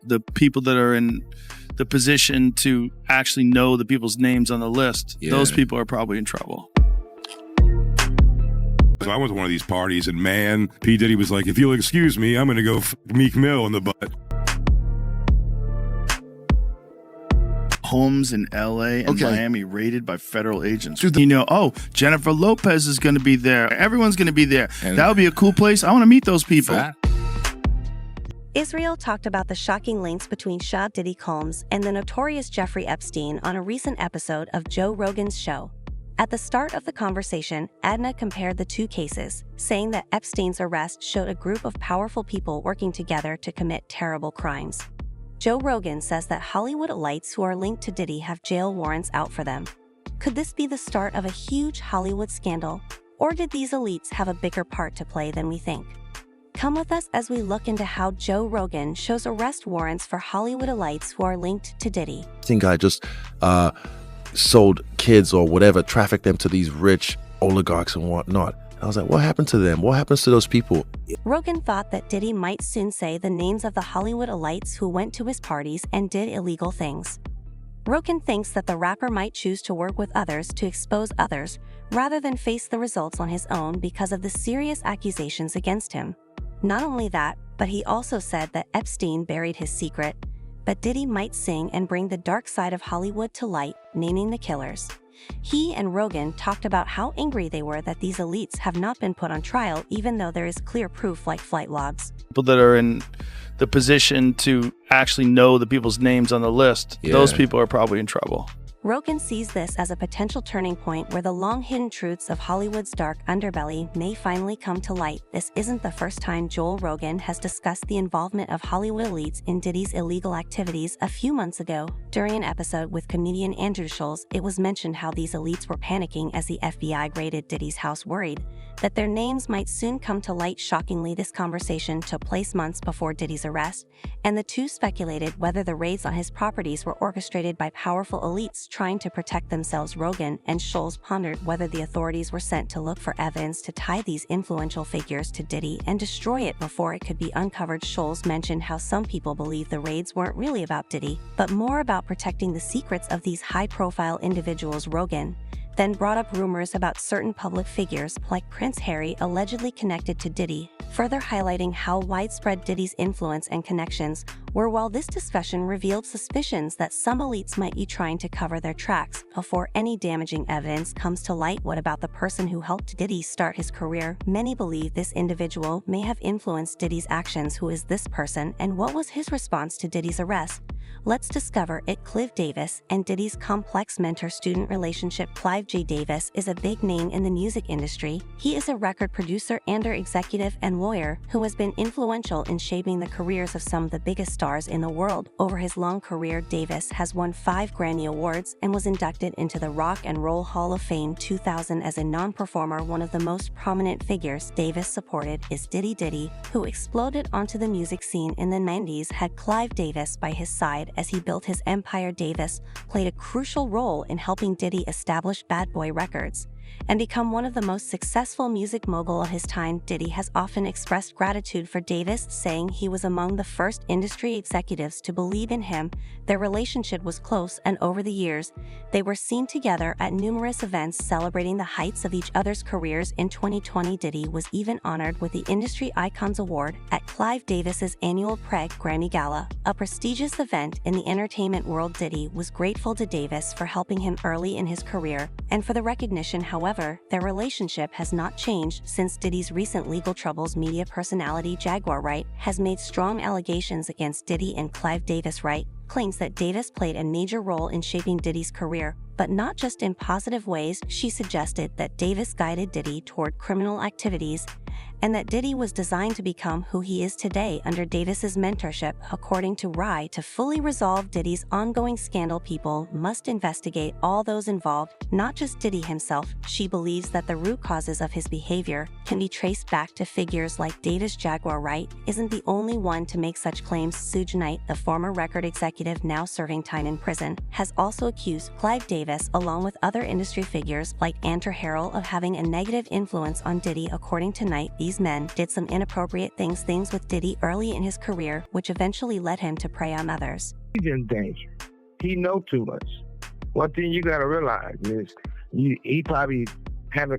the people that are in the position to actually know the people's names on the list, those people are probably in trouble. So I went to one of these parties, and man, P. Diddy was like, if you'll excuse me, I'm going to go Meek Mill in the butt. Homes in LA and Miami raided by federal agents. You know, oh, Jennifer Lopez is going to be there. Everyone's going to be there. That would be a cool place. I want to meet those people. Israel talked about the shocking links between Diddy Combs and the notorious Jeffrey Epstein on a recent episode of Joe Rogan's show. At the start of the conversation, Adna compared the two cases, saying that Epstein's arrest showed a group of powerful people working together to commit terrible crimes. Joe Rogan says that Hollywood elites who are linked to Diddy have jail warrants out for them. Could this be the start of a huge Hollywood scandal, or did these elites have a bigger part to play than we think? Come with us as we look into how Joe Rogan shows arrest warrants for Hollywood elites who are linked to Diddy. I think I just sold kids or whatever, trafficked them to these rich oligarchs and whatnot. I was like, what happened to them? What happens to those people? Rogan thought that Diddy might soon say the names of the Hollywood elites who went to his parties and did illegal things. Rogan thinks that the rapper might choose to work with others to expose others rather than face the results on his own because of the serious accusations against him. Not only that, but he also said that Epstein buried his secret, but Diddy might sing and bring the dark side of Hollywood to light, naming the killers. He and Rogan talked about how angry they were that these elites have not been put on trial even though there is clear proof like flight logs. People that are in the position to actually know the people's names on the list, those people are probably in trouble. Rogan sees this as a potential turning point where the long-hidden truths of Hollywood's dark underbelly may finally come to light. This isn't the first time Joel Rogan has discussed the involvement of Hollywood elites in Diddy's illegal activities. A few months ago, during an episode with comedian Andrew Schulz, it was mentioned how these elites were panicking as the FBI raided Diddy's house, worried that their names might soon come to light. Shockingly, this conversation took place months before Diddy's arrest, and the two speculated whether the raids on his properties were orchestrated by powerful elites trying to protect themselves. Rogan and Schulz pondered whether the authorities were sent to look for evidence to tie these influential figures to Diddy and destroy it before it could be uncovered. Schulz mentioned how some people believe the raids weren't really about Diddy, but more about protecting the secrets of these high-profile individuals. Rogan then brought up rumors about certain public figures like Prince Harry allegedly connected to Diddy, further highlighting how widespread Diddy's influence and connections were. While this discussion revealed suspicions that some elites might be trying to cover their tracks before any damaging evidence comes to light. What about the person who helped Diddy start his career? Many believe this individual may have influenced Diddy's actions. Who is this person, and what was his response to Diddy's arrest? Let's discover it. Clive Davis and Diddy's complex mentor-student relationship. Clive J. Davis is a big name in the music industry. He is a record producer and executive and lawyer who has been influential in shaping the careers of some of the biggest stars in the world. Over his long career, Davis has won 5 Grammy Awards and was inducted into the Rock and Roll Hall of Fame 2000 as a non-performer. One of the most prominent figures Davis supported is Diddy, who exploded onto the music scene in the 90s. Had Clive Davis by his side as he built his empire. Davis played a crucial role in helping Diddy establish Bad Boy Records and become one of the most successful music mogul of his time. Diddy has often expressed gratitude for Davis, saying he was among the first industry executives to believe in him. Their relationship was close, and over the years, they were seen together at numerous events celebrating the heights of each other's careers. In 2020, Diddy was even honored with the Industry Icons Award at Clive Davis's annual Preg Grammy Gala, a prestigious event in the entertainment world. Diddy was grateful to Davis for helping him early in his career and for the recognition. However, their relationship has not changed since Diddy's recent legal troubles. Media personality Jaguar Wright has made strong allegations against Diddy and Clive Davis. Wright claims that Davis played a major role in shaping Diddy's career, but not just in positive ways. She suggested that Davis guided Diddy toward criminal activities and that Diddy was designed to become who he is today under Davis's mentorship. According to Rye, to fully resolve Diddy's ongoing scandal, people must investigate all those involved, not just Diddy himself. She believes that the root causes of his behavior can be traced back to figures like Davis. Jaguar Wright isn't the only one to make such claims. Suge Knight, the former record executive now serving time in prison, has also accused Clive Davis, along with other industry figures like Andrew Harrell, of having a negative influence on Diddy. According to Knight, these men did some inappropriate things with Diddy early in his career, which eventually led him to prey on others. He's in danger. He know too much. One thing you gotta realize is he probably having a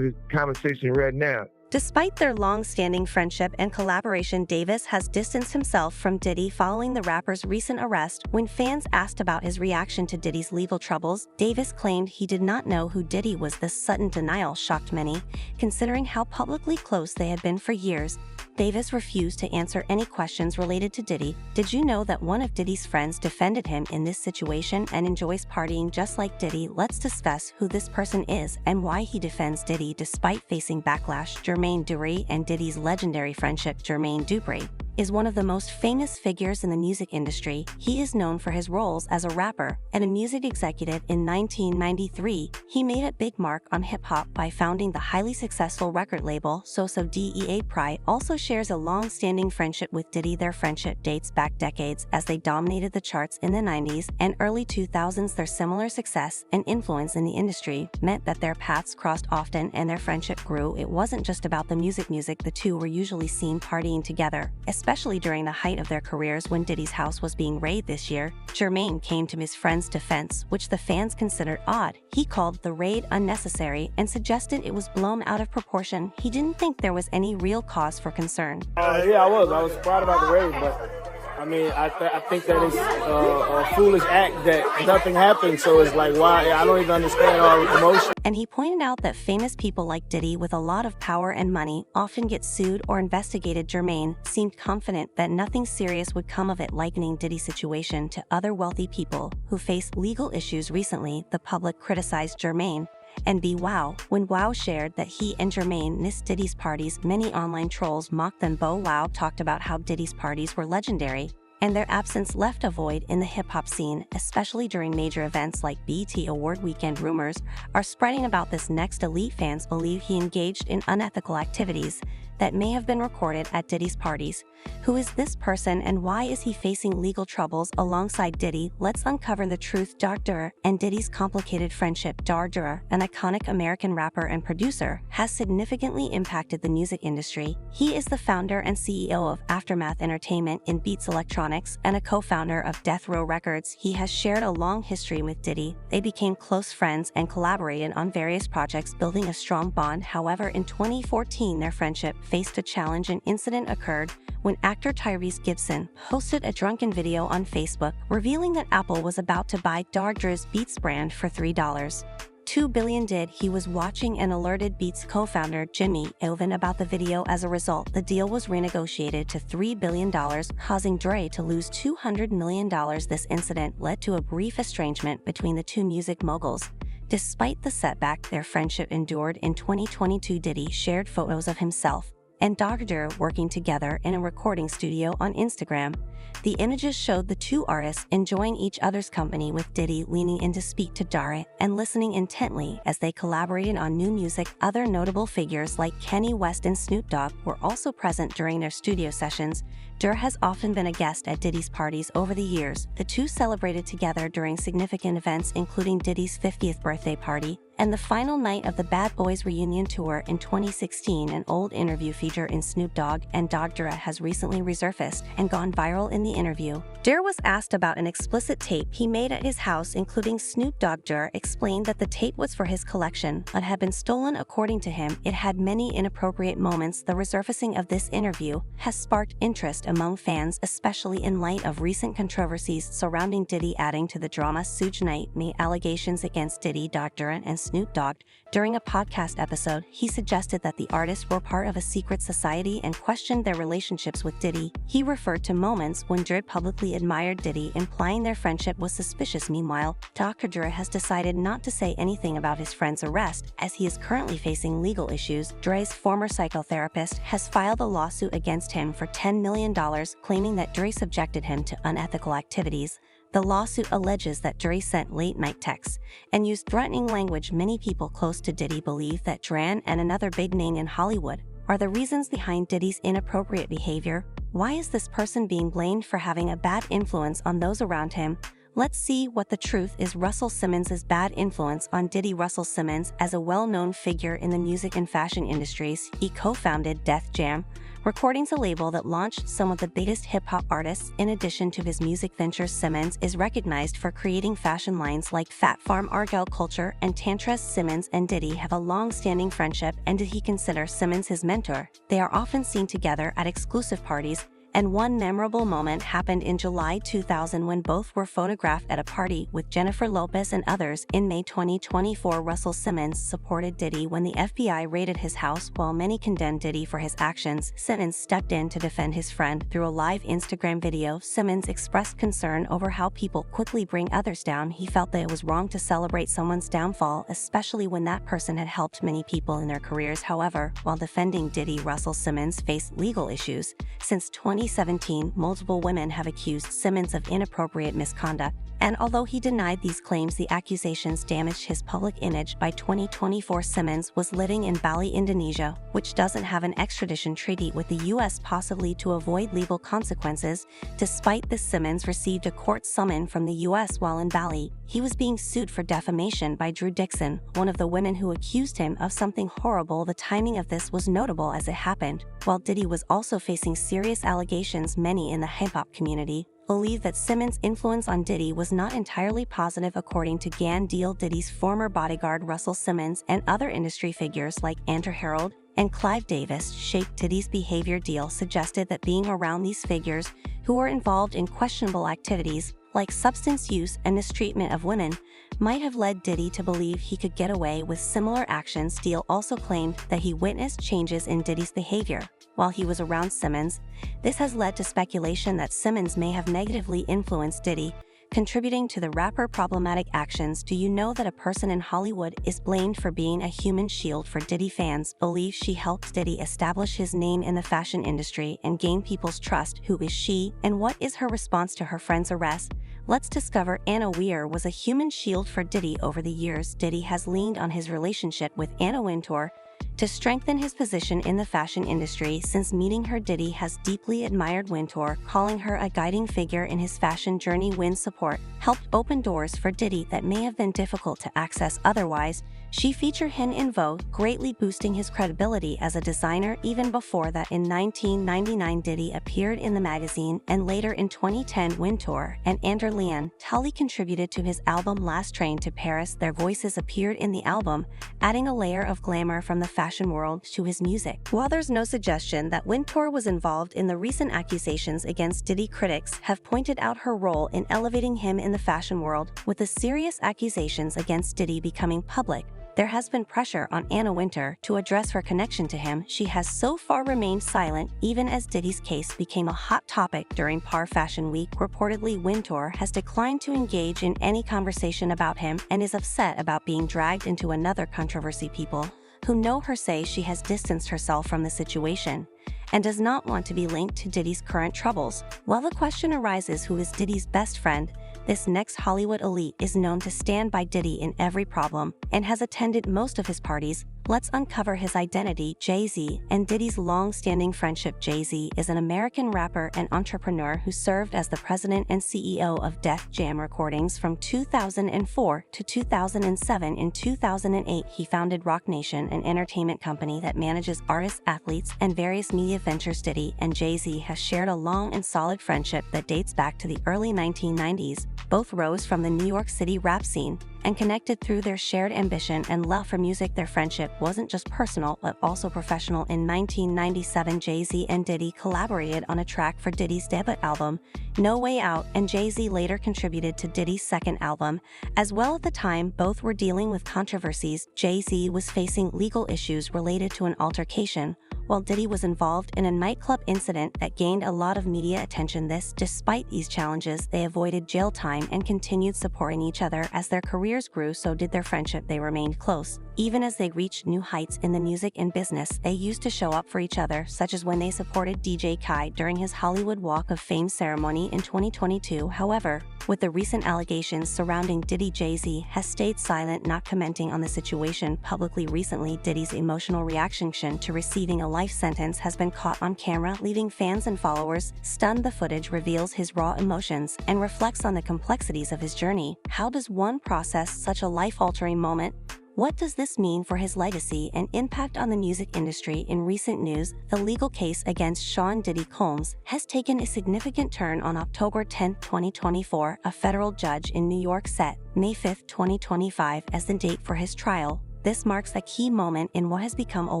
conversation right now. Despite their long-standing friendship and collaboration, Davis has distanced himself from Diddy following the rapper's recent arrest. When fans asked about his reaction to Diddy's legal troubles, Davis claimed he did not know who Diddy was. This sudden denial shocked many, considering how publicly close they had been for years. Davis refused to answer any questions related to Diddy. Did you know that one of Diddy's friends defended him in this situation and enjoys partying just like Diddy? Let's discuss who this person is and why he defends Diddy despite facing backlash. Jermaine Dupri and Diddy's legendary friendship. Jermaine Dupri is one of the most famous figures in the music industry. He is known for his roles as a rapper and a music executive. In 1993, he made a big mark on hip-hop by founding the highly successful record label So Dea. Pry also shares a long-standing friendship with Diddy. Their friendship dates back decades as they dominated the charts in the 90s and early 2000s. Their similar success and influence in the industry meant that their paths crossed often and their friendship grew. It wasn't just about the music. The two were usually seen partying together, especially during the height of their careers. When Diddy's house was being raided this year, Jermaine came to his friend's defense, which the fans considered odd. He called the raid unnecessary and suggested it was blown out of proportion. He didn't think there was any real cause for concern. Yeah, I was proud about the raid, but I mean, I think that it's a foolish act that nothing happened, so it's like, why? I don't even understand all the commotion. And he pointed out that famous people like Diddy with a lot of power and money often get sued or investigated. Jermaine seemed confident that nothing serious would come of it, likening Diddy's situation to other wealthy people who faced legal issues recently. The public criticized Jermaine and Wow when Wow shared that he and Jermaine missed Diddy's parties. Many online trolls mocked them. Wow talked about how Diddy's parties were legendary and their absence left a void in the hip-hop scene, especially during major events like BET Award weekend. Rumors are spreading about this next. Elite fans believe he engaged in unethical activities that may have been recorded at Diddy's parties. Who is this person and why is he facing legal troubles alongside Diddy? Let's uncover the truth. Dr. and Diddy's complicated friendship. Dr., an iconic American rapper and producer, has significantly impacted the music industry. He is the founder and CEO of Aftermath Entertainment in Beats Electronics and a co-founder of Death Row Records. He has shared a long history with Diddy. They became close friends and collaborated on various projects, building a strong bond. However, in 2014, their friendship faced a challenge. An incident occurred when actor Tyrese Gibson posted a drunken video on Facebook revealing that Apple was about to buy Dr.'s Beats brand for $3.2 billion. He was watching and alerted Beats co-founder Jimmy Iovine about the video. As a result, the deal was renegotiated to $3 billion, causing Dre to lose $200 million. This incident led to a brief estrangement between the two music moguls. Despite the setback, their friendship endured. In 2022, Diddy shared photos of himself and Dr. working together in a recording studio on Instagram. The images showed the two artists enjoying each other's company, with Diddy leaning in to speak to Dre and listening intently as they collaborated on new music. Other notable figures like Kanye West and Snoop Dogg were also present during their studio sessions. Dre has often been a guest at Diddy's parties over the years. The two celebrated together during significant events, including Diddy's 50th birthday party and the final night of the Bad Boys reunion tour in 2016. An old interview featuring Snoop Dogg and Dr. has recently resurfaced and gone viral. In the interview, Dre was asked about an explicit tape he made at his house, including Snoop Dogg. Dre explained that the tape was for his collection but had been stolen. According to him, it had many inappropriate moments. The resurfacing of this interview has sparked interest among fans, especially in light of recent controversies surrounding Diddy, adding to the drama. Suge Knight made allegations against Diddy, Dr. and Snoop Dogg. During a podcast episode, he suggested that the artists were part of a secret society and questioned their relationships with Diddy. He referred to moments when Dre publicly admired Diddy, implying their friendship was suspicious. Meanwhile, Dr. Dre has decided not to say anything about his friend's arrest, as he is currently facing legal issues. Dre's former psychotherapist has filed a lawsuit against him for $10 million, claiming that Dre subjected him to unethical activities. The lawsuit alleges that Dre sent late-night texts and used threatening language. Many people close to Diddy believe that Dre and another big name in Hollywood are the reasons behind Diddy's inappropriate behavior. Why is this person being blamed for having a bad influence on those around him? Let's see what the truth is. Russell Simmons' bad influence on Diddy. Russell Simmons, as a well-known figure in the music and fashion industries, he co-founded Def Jam Recordings, a label that launched some of the biggest hip-hop artists. In addition to his music ventures, Simmons is recognized for creating fashion lines like Fat Farm, Argyle Culture, and Tantras. Simmons and Diddy have a long-standing friendship, and did he consider Simmons his mentor? They are often seen together at exclusive parties, and one memorable moment happened in July 2000 when both were photographed at a party with Jennifer Lopez and others. In May 2024, Russell Simmons supported Diddy when the FBI raided his house. While many condemned Diddy for his actions, Simmons stepped in to defend his friend. Through a live Instagram video, Simmons expressed concern over how people quickly bring others down. He felt that it was wrong to celebrate someone's downfall, especially when that person had helped many people in their careers. However, while defending Diddy, Russell Simmons faced legal issues. Since 2017, multiple women have accused Simmons of inappropriate misconduct, and although he denied these claims, the accusations damaged his public image. By 2024, Simmons was living in Bali, Indonesia, which doesn't have an extradition treaty with the U.S., possibly to avoid legal consequences. Despite this, Simmons received a court summons from the U.S. while in Bali. He was being sued for defamation by Drew Dixon, one of the women who accused him of something horrible. The timing of this was notable as it happened while Diddy was also facing serious allegations. Many in the hip-hop community believe that Simmons' influence on Diddy was not entirely positive. According to Gan Deal, Diddy's former bodyguard Russell Simmons and other industry figures like Andrew Harold and Clive Davis shaped Diddy's behavior. Deal suggested that being around these figures who were involved in questionable activities like substance use and mistreatment of women might have led Diddy to believe he could get away with similar actions. Deal also claimed that he witnessed changes in Diddy's behavior while he was around Simmons. This has led to speculation that Simmons may have negatively influenced Diddy, contributing to the rapper problematic actions. Do you know that a person in Hollywood is blamed for being a human shield for Diddy? Fans believe she helped Diddy establish his name in the fashion industry and gain people's trust. Who is she, and what is her response to her friend's arrest? Let's discover. Anna Weir was a human shield for Diddy over the years. Diddy has leaned on his relationship with Anna Wintour to strengthen his position in the fashion industry. Since meeting her, Diddy has deeply admired Wintour, calling her a guiding figure in his fashion journey. Win's support helped open doors for Diddy that may have been difficult to access otherwise. She featured him in Vogue, greatly boosting his credibility as a designer. Even before that, in 1999, Diddy appeared in the magazine, and later in 2010, Wintour and Andrew Leon Tully contributed to his album Last Train to Paris. Their voices appeared in the album, adding a layer of glamour from the fashion world to his music. While there's no suggestion that Wintour was involved in the recent accusations against Diddy, critics have pointed out her role in elevating him in the fashion world. With the serious accusations against Diddy becoming public, there has been pressure on Anna Wintour to address her connection to him. She has so far remained silent, even as Diddy's case became a hot topic during Par Fashion Week. Reportedly, Wintour has declined to engage in any conversation about him and is upset about being dragged into another controversy. People who know her say she has distanced herself from the situation and does not want to be linked to Diddy's current troubles. While the question arises, who is Diddy's best friend? This next Hollywood elite is known to stand by Diddy in every problem and has attended most of his parties. Let's uncover his identity. Jay-Z and Diddy's long-standing friendship. Jay-Z is an American rapper and entrepreneur who served as the president and CEO of Def Jam Recordings from 2004 to 2007. In 2008, he founded Roc Nation, an entertainment company that manages artists, athletes, and various media ventures. Diddy and Jay-Z have shared a long and solid friendship that dates back to the early 1990s. Both rose from the New York City rap scene and connected through their shared ambition and love for music. Their friendship wasn't just personal, but also professional. In 1997, Jay-Z and Diddy collaborated on a track for Diddy's debut album, No Way Out, and Jay-Z later contributed to Diddy's second album as well. At the time, both were dealing with controversies. Jay-Z was facing legal issues related to an altercation, while Diddy was involved in a nightclub incident that gained a lot of media attention. Despite these challenges, they avoided jail time and continued supporting each other. As their careers grew, so did their friendship. They remained close, Even as they reached new heights in the music and business, they used to show up for each other, such as when they supported DJ Khaled during his Hollywood Walk of Fame ceremony in 2022. However, with the recent allegations surrounding Diddy, Jay-Z has stayed silent, not commenting on the situation publicly. Recently, Diddy's emotional reaction to receiving a life sentence has been caught on camera, leaving fans and followers stunned. The footage reveals his raw emotions and reflects on the complexities of his journey. How does one process such a life-altering moment? What does this mean for his legacy and impact on the music industry? In recent news, the legal case against Sean Diddy Combs has taken a significant turn. On October 10, 2024, a federal judge in New York set May 5, 2025 as the date for his trial. This marks a key moment in what has become a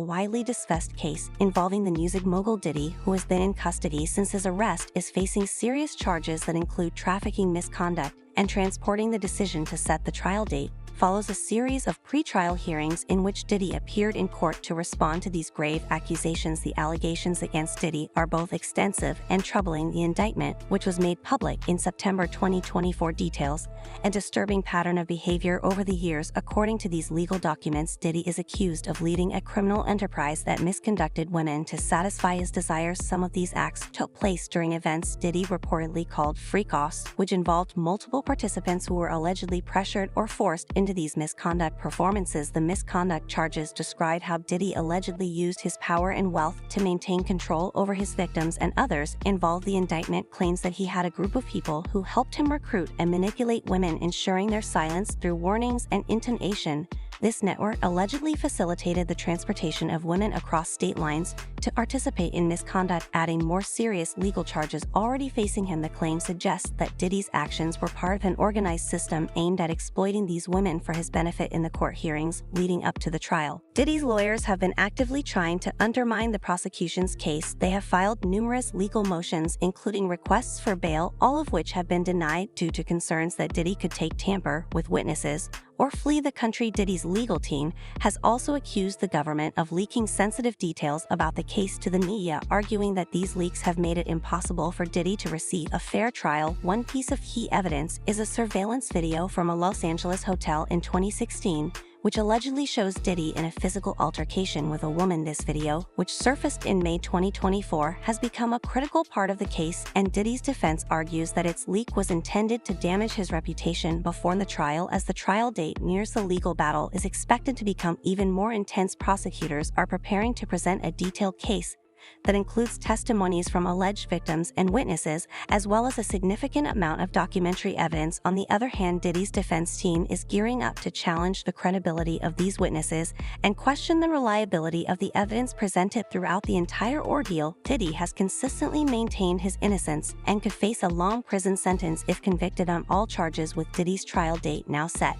widely discussed case involving the music mogul Diddy, who has been in custody since his arrest, is facing serious charges that include trafficking, misconduct, and transporting. The decision to set the trial date follows a series of pre-trial hearings in which Diddy appeared in court to respond to these grave accusations. The allegations against Diddy are both extensive and troubling. The indictment, which was made public in September 2024, details a disturbing pattern of behavior over the years. According to these legal documents, Diddy is accused of leading a criminal enterprise that misconducted women to satisfy his desires. Some of these acts took place during events Diddy reportedly called freak-offs, which involved multiple participants who were allegedly pressured or forced into these misconduct performances. The misconduct charges describe how Diddy allegedly used his power and wealth to maintain control over his victims and others involved. The indictment claims that he had a group of people who helped him recruit and manipulate women, ensuring their silence through warnings and intimidation. This network allegedly facilitated the transportation of women across state lines to participate in misconduct, adding more serious legal charges already facing him. The claim suggests that Diddy's actions were part of an organized system aimed at exploiting these women for his benefit. In the court hearings leading up to the trial, Diddy's lawyers have been actively trying to undermine the prosecution's case. They have filed numerous legal motions, including requests for bail, all of which have been denied due to concerns that Diddy could tamper with witnesses or flee the country. Diddy's legal team has also accused the government of leaking sensitive details about the case to the media, arguing that these leaks have made it impossible for Diddy to receive a fair trial. One piece of key evidence is a surveillance video from a Los Angeles hotel in 2016, which allegedly shows Diddy in a physical altercation with a woman. This video, which surfaced in May 2024, has become a critical part of the case, and Diddy's defense argues that its leak was intended to damage his reputation before the trial. As the trial date nears, the legal battle is expected to become even more intense. Prosecutors are preparing to present a detailed case that includes testimonies from alleged victims and witnesses, as well as a significant amount of documentary evidence. On the other hand, Diddy's defense team is gearing up to challenge the credibility of these witnesses and question the reliability of the evidence presented. Throughout the entire ordeal, Diddy has consistently maintained his innocence and could face a long prison sentence if convicted on all charges. With Diddy's trial date now set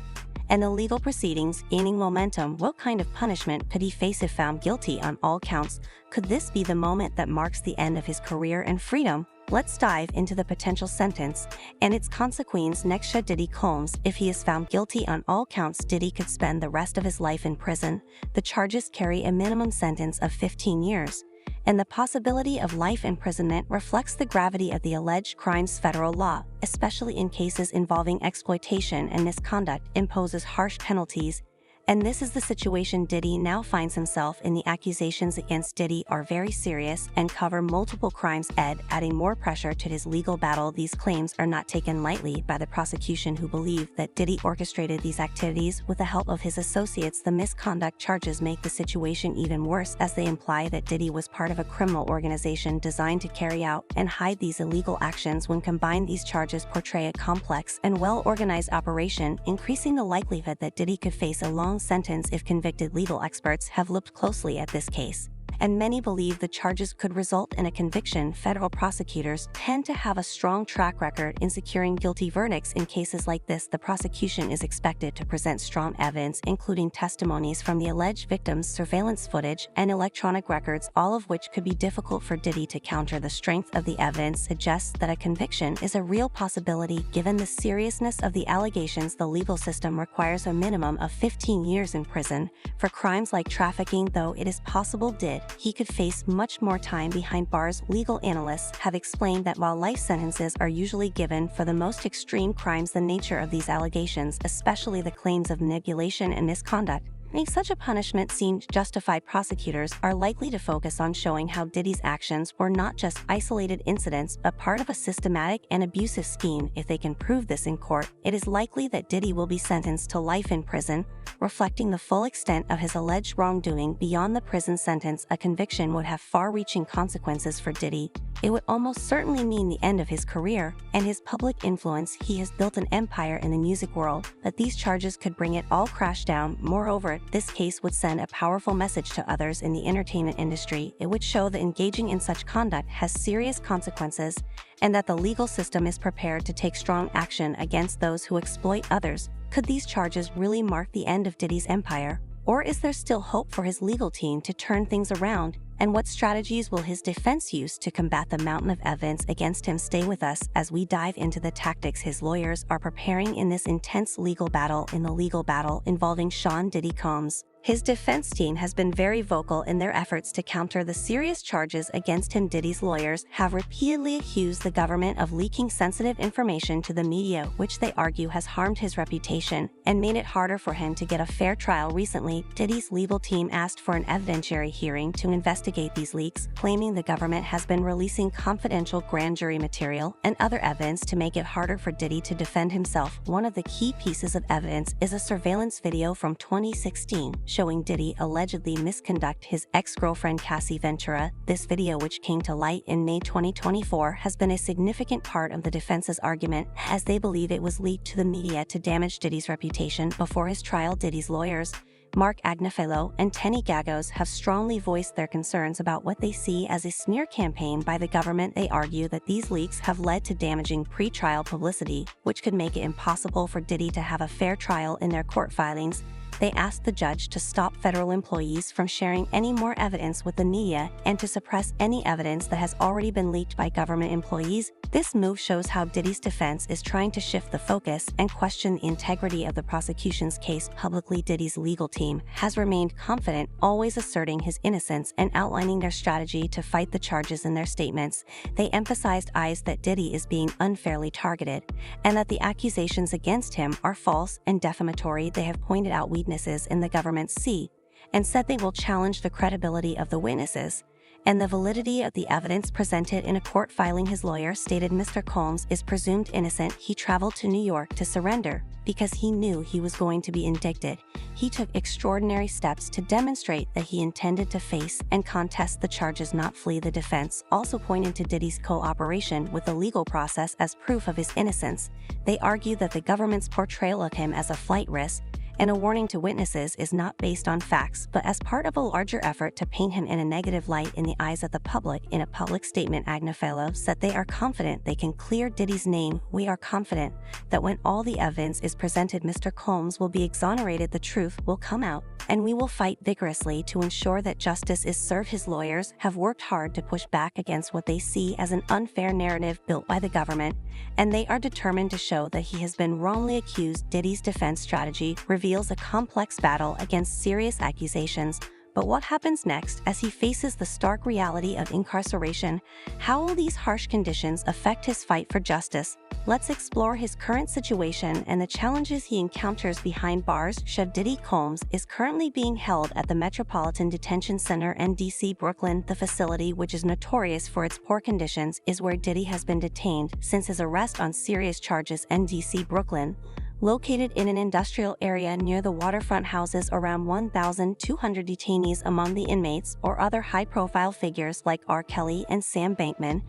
and the legal proceedings gaining momentum, what kind of punishment could he face if found guilty on all counts? Could this be the moment that marks the end of his career and freedom? Let's dive into the potential sentence and its consequences next. Diddy Combs. If he is found guilty on all counts, Diddy could spend the rest of his life in prison. The charges carry a minimum sentence of 15 years. And the possibility of life imprisonment reflects the gravity of the alleged crimes. Federal law, especially in cases involving exploitation and misconduct, imposes harsh penalties. And this is the situation Diddy now finds himself in. The accusations against Diddy are very serious and cover multiple crimes, adding more pressure to his legal battle. These claims are not taken lightly by the prosecution, who believe that Diddy orchestrated these activities with the help of his associates. The misconduct charges make the situation even worse, as they imply that Diddy was part of a criminal organization designed to carry out and hide these illegal actions. When combined, these charges portray a complex and well-organized operation, increasing the likelihood that Diddy could face a long sentence if convicted. Legal experts have looked closely at this case, and many believe the charges could result in a conviction. Federal prosecutors tend to have a strong track record in securing guilty verdicts in cases like this. The prosecution is expected to present strong evidence, including testimonies from the alleged victims, surveillance footage, and electronic records, all of which could be difficult for Diddy to counter. The strength of the evidence suggests that a conviction is a real possibility. Given the seriousness of the allegations, the legal system requires a minimum of 15 years in prison for crimes like trafficking. Though it is possible he could face much more time behind bars. Legal analysts have explained that while life sentences are usually given for the most extreme crimes, the nature of these allegations, especially the claims of manipulation and misconduct, Such a punishment seemed justified. Prosecutors are likely to focus on showing how Diddy's actions were not just isolated incidents but part of a systematic and abusive scheme. If they can prove this in court, it is likely that Diddy will be sentenced to life in prison, reflecting the full extent of his alleged wrongdoing. Beyond the prison sentence, a conviction would have far-reaching consequences for Diddy. It would almost certainly mean the end of his career and his public influence. He has built an empire in the music world, but these charges could bring it all crash down. Moreover, this case would send a powerful message to others in the entertainment industry. It would show that engaging in such conduct has serious consequences and that the legal system is prepared to take strong action against those who exploit others. Could these charges really mark the end of Diddy's empire? Or is there still hope for his legal team to turn things around? And what strategies will his defense use to combat the mountain of evidence against him? Stay with us as we dive into the tactics his lawyers are preparing in this intense legal battle. In the legal battle involving Sean Diddy Combs, his defense team has been very vocal in their efforts to counter the serious charges against him. Diddy's lawyers have repeatedly accused the government of leaking sensitive information to the media, which they argue has harmed his reputation and made it harder for him to get a fair trial. Recently, Diddy's legal team asked for an evidentiary hearing to investigate these leaks, claiming the government has been releasing confidential grand jury material and other evidence to make it harder for Diddy to defend himself. One of the key pieces of evidence is a surveillance video from 2016 showing Diddy allegedly misconduct his ex-girlfriend Cassie Ventura. This video, which came to light in May 2024, has been a significant part of the defense's argument, as they believe it was leaked to the media to damage Diddy's reputation before his trial. Diddy's lawyers, Mark Agnifilo and Tenny Gagos, have strongly voiced their concerns about what they see as a smear campaign by the government. They argue that these leaks have led to damaging pre-trial publicity, which could make it impossible for Diddy to have a fair trial. In their court filings, they asked the judge to stop federal employees from sharing any more evidence with the media and to suppress any evidence that has already been leaked by government employees. This move shows how Diddy's defense is trying to shift the focus and question the integrity of the prosecution's case publicly. Diddy's legal team has remained confident, always asserting his innocence and outlining their strategy to fight the charges. In their statements, they emphasized that Diddy is being unfairly targeted and that the accusations against him are false and defamatory. They have pointed out weaknesses in the government's case and said they will challenge the credibility of the witnesses and the validity of the evidence presented. In a court filing, his lawyer stated Mr. Combs is presumed innocent. He traveled to New York to surrender because he knew he was going to be indicted. He took extraordinary steps to demonstrate that he intended to face and contest the charges, not flee. The defense also pointed to Diddy's cooperation with the legal process as proof of his innocence. They argued that the government's portrayal of him as a flight risk and a warning to witnesses is not based on facts, but as part of a larger effort to paint him in a negative light in the eyes of the public. In a public statement, Agnifilo said they are confident they can clear Diddy's name. We are confident that when all the evidence is presented, Mr. Combs will be exonerated, the truth will come out, and we will fight vigorously to ensure that justice is served. His lawyers have worked hard to push back against what they see as an unfair narrative built by the government, and they are determined to show that he has been wrongly accused. Diddy's defense strategy reveals a complex battle against serious accusations. But what happens next as he faces the stark reality of incarceration? How will these harsh conditions affect his fight for justice? Let's explore his current situation and the challenges he encounters behind bars. Chef Diddy Combs is currently being held at the Metropolitan Detention Center in DC, Brooklyn. The facility, which is notorious for its poor conditions, is where Diddy has been detained since his arrest on serious charges in DC, Brooklyn. Located in an industrial area near the waterfront, houses around 1,200 detainees. Among the inmates or other high-profile figures like R. Kelly and Sam Bankman,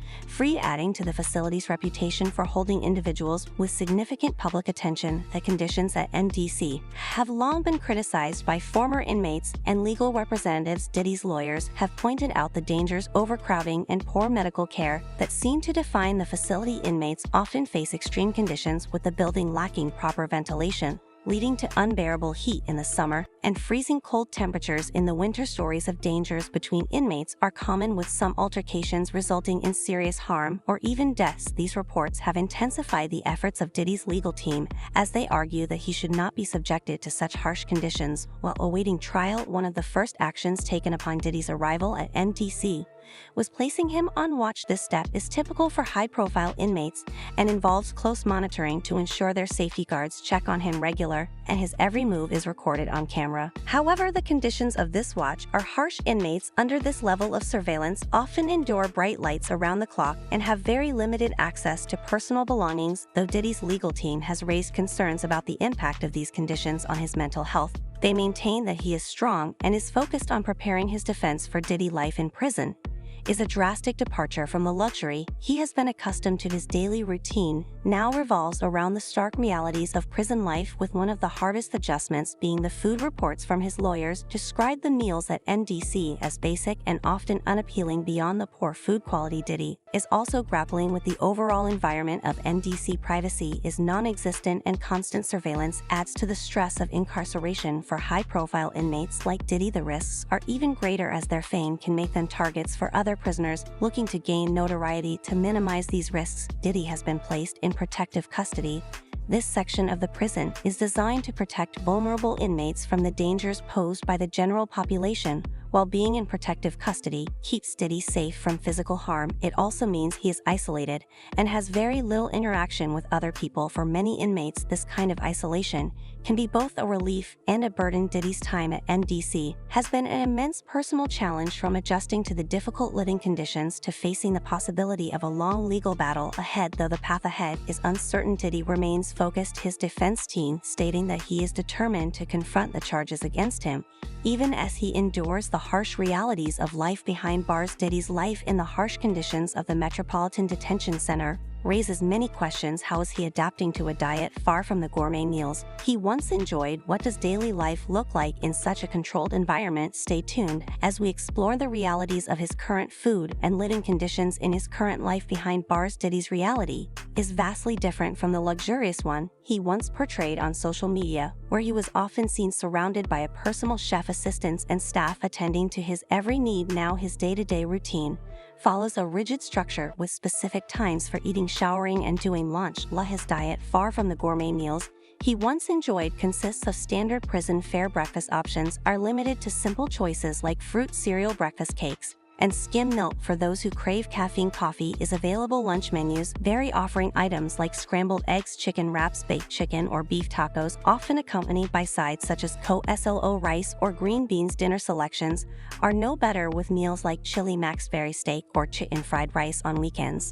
adding to the facility's reputation for holding individuals with significant public attention. The conditions at MDC have long been criticized by former inmates and legal representatives. Diddy's lawyers have pointed out the dangers, overcrowding, and poor medical care that seem to define the facility. Inmates often face extreme conditions, with the building lacking proper ventilation, leading to unbearable heat in the summer and freezing cold temperatures in the winter. Stories of dangers between inmates are common, with some altercations resulting in serious harm or even deaths. These reports have intensified the efforts of Diddy's legal team, as they argue that he should not be subjected to such harsh conditions while awaiting trial. One of the first actions taken upon Diddy's arrival at MDC was placing him on watch. This step is typical for high-profile inmates and involves close monitoring to ensure their safety guards check on him regular and his every move is recorded on camera. However, the conditions of this watch are harsh. Inmates under this level of surveillance often endure bright lights around the clock and have very limited access to personal belongings, though Diddy's legal team has raised concerns about the impact of these conditions on his mental health. They maintain that he is strong and is focused on preparing his defense for Diddy life in prison. Is a drastic departure from the luxury he has been accustomed to. His daily routine now revolves around the stark realities of prison life, with one of the hardest adjustments being the food. Reports from his lawyers describe the meals at NDC as basic and often unappealing beyond the poor food quality. Diddy is also grappling with the overall environment of NDC. Privacy is non-existent and constant surveillance adds to the stress of incarceration for high-profile inmates like Diddy. The risks are even greater as their fame can make them targets for other prisoners looking to gain notoriety. To minimize these risks, Diddy has been placed in protective custody. This section of the prison is designed to protect vulnerable inmates from the dangers posed by the general population, while being in protective custody keeps Diddy safe from physical harm. It also means he is isolated and has very little interaction with other people. For many inmates, this kind of isolation can be both a relief and a burden. Diddy's time at NDC has been an immense personal challenge, from adjusting to the difficult living conditions to facing the possibility of a long legal battle ahead. Though the path ahead is uncertain, Diddy remains focused, his defense team stating that he is determined to confront the charges against him, even as he endures the harsh realities of life behind bars. Diddy's life in the harsh conditions of the Metropolitan Detention Center raises many questions. How is he adapting to a diet far from the gourmet meals he once enjoyed? What does daily life look like in such a controlled environment? Stay tuned as we explore the realities of his current food and living conditions in his current life behind bars. Diddy's reality is vastly different from the luxurious one he once portrayed on social media, where he was often seen surrounded by a personal chef, assistants, and staff attending to his every need. Now his day-to-day routine follows a rigid structure with specific times for eating, showering, and doing lunch. His diet, far from the gourmet meals he once enjoyed, consists of standard prison fare. Breakfast options are limited to simple choices like fruit cereal, breakfast cakes, and skim milk. For those who crave caffeine, coffee is available. Lunch menus vary, offering items like scrambled eggs, chicken wraps, baked chicken, or beef tacos, often accompanied by sides such as coleslaw, rice, or green beans. Dinner selections are no better, with meals like chili max berry steak or chicken fried rice on weekends.